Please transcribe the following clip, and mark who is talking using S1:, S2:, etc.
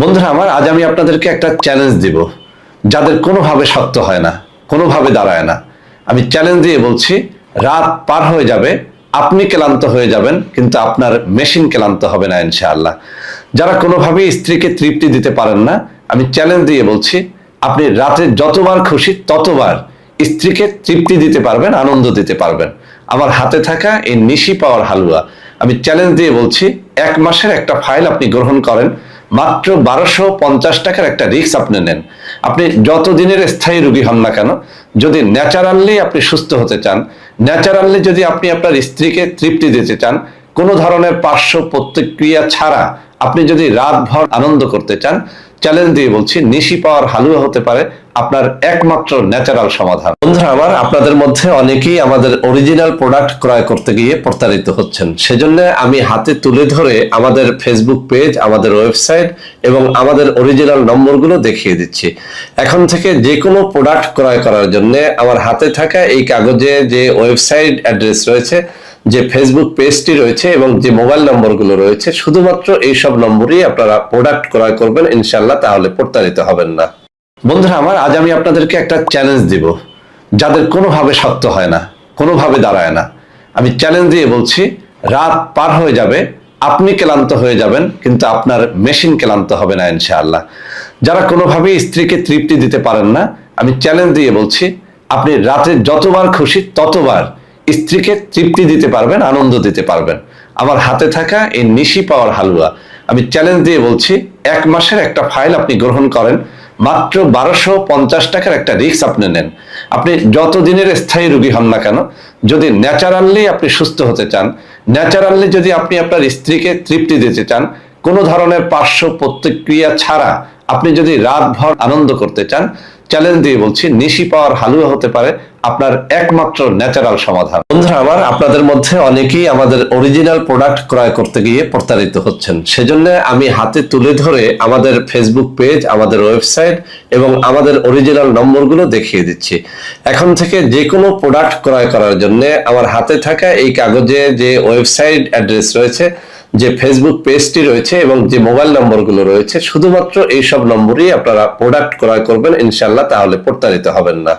S1: বন্ধুরা আমার, আজ আমি আপনাদেরকে একটা চ্যালেঞ্জ দিব যাদের কোনোভাবে শক্ত হয় না, কোনোভাবে দাঁড়ায় না। আমি চ্যালেঞ্জ দিয়ে বলছি, রাত পার হয়ে যাবে, আপনি ক্লান্ত হয়ে যাবেন, কিন্তু আপনার মেশিন ক্লান্ত হবে না ইনশাআল্লাহ। যারা কোনোভাবেই স্ত্রীকে তৃপ্তি দিতে পারেন না, আমি চ্যালেঞ্জ দিয়ে বলছি, আপনি রাতে যতবার খুশি ততবার স্ত্রীকে তৃপ্তি দিতে পারবেন, আনন্দ দিতে পারবেন। আমার হাতে থাকা এই নিশি পাওয়ার হালুয়া, আমি চ্যালেঞ্জ দিয়ে বলছি, 1 মাসের একটা ফাইল আপনি গ্রহণ করেন, মাত্র 1250 টাকার একটা রিস্ক আপনি নেন। আপনি যত দিনের স্থায়ী রোগী হন না কেন, যদি ন্যাচারালি আপনি সুস্থ হতে চান, ন্যাচারালি যদি আপনি আপনার স্ত্রীকে তৃপ্তি দিতে চান, কোনো ধরনের পার্শ্ব প্রতিক্রিয়া ছাড়া আপনি যদি রাতভর আনন্দ করতে চান, চ্যালেঞ্জ দিয়ে বলছি, নিশি পাওয়ার হালুয়া হতে পারে আপনার একমাত্র ন্যাচারাল সমাধান। বন্ধুরা আমার, আপনাদের মধ্যে অনেকেই আমাদের অরিজিনাল প্রোডাক্ট ক্রয় করতে গিয়ে প্রতারিত হচ্ছেন। সেজন্য আমি হাতে তুলে ধরে আমাদের ফেসবুক পেজ, আমাদের ওয়েবসাইট এবং আমাদের অরিজিনাল নম্বরগুলো দেখিয়ে দিচ্ছি। এখন থেকে যে কোনো প্রোডাক্ট ক্রয় করার জন্য আমার হাতে থাকা এই কাগজে যে ওয়েবসাইট অ্যাড্রেস রয়েছে, যে ফেসবুক পেজটি রয়েছে এবং যে মোবাইল নম্বরগুলো রয়েছে, শুধুমাত্র এই সব নম্বরই আপনারা প্রোডাক্ট ক্রয় করবেন ইনশাআল্লাহ, তাহলে প্রতারিত হবেন না। বন্ধুরা আমার, আজ আমি আপনাদেরকে একটা চ্যালেঞ্জ দিব যাদের কোনোভাবে শক্ত হয় না, কোনোভাবে দাঁড়ায় না। আমি চ্যালেঞ্জ দিয়ে বলছি, রাত পার হয়ে যাবে, আপনি ক্লান্ত হয়ে যাবেন, কিন্তু আপনার মেশিন ক্লান্ত হবে না ইনশাআল্লাহ। যারা কোনোভাবেই স্ত্রীকে তৃপ্তি দিতে পারেন না, আমি চ্যালেঞ্জ দিয়ে বলছি, আপনি রাতে যতবার খুশি ততবার স্ত্রীকে তৃপ্তি দিতে পারবেন, আনন্দ দিতে পারবেন। আমার হাতে থাকা এই নিশি পাওয়ার হালুয়া, আমি চ্যালেঞ্জ দিয়ে বলছি, 1 মাসের একটা ফাইল আপনি গ্রহণ করেন, মাত্র 1250 টাকার একটা রিস্ক আপনি নেন। আপনি যত দিনের স্থায়ী রোগী হন না কেন, যদি ন্যাচারালি আপনি সুস্থ হতে চান, ন্যাচারালি যদি আপনি আপনার স্ত্রীকে তৃপ্তি দিতে চান, কোনো ধরনের পার্শ্ব প্রতিক্রিয়া ছাড়া আপনি যদি রাতভর আনন্দ করতে চান, চ্যালেঞ্জ দিয়ে বলছি, নিশি পাওয়ার হালুয়া হতে পারে আপনার একমাত্র ন্যাচারাল সমাধান। বন্ধুরা আমার, আপনাদের মধ্যে অনেকেই আমাদের অরিজিনাল প্রোডাক্ট ক্রয় করতে গিয়ে প্রতারিত হচ্ছেন। সেজন্য আমি হাতে তুলে ধরে আমাদের ফেসবুক পেজ, আমাদের ওয়েবসাইট এবং আমাদের অরিজিনাল নম্বরগুলো দেখিয়ে দিচ্ছি। এখন থেকে যে কোনো প্রোডাক্ট ক্রয় করার জন্য আমার হাতে থাকা এই কাগজে যে ওয়েবসাইট অ্যাড্রেস রয়েছে, যে ফেসবুক পেজটি রয়েছে এবং যে মোবাইল নম্বরগুলো রয়েছে, শুধুমাত্র এই সব নম্বরই আপনারা প্রোডাক্ট ক্রয় করবেন ইনশাআল্লাহ, তাহলে প্রতারিত হবেন না।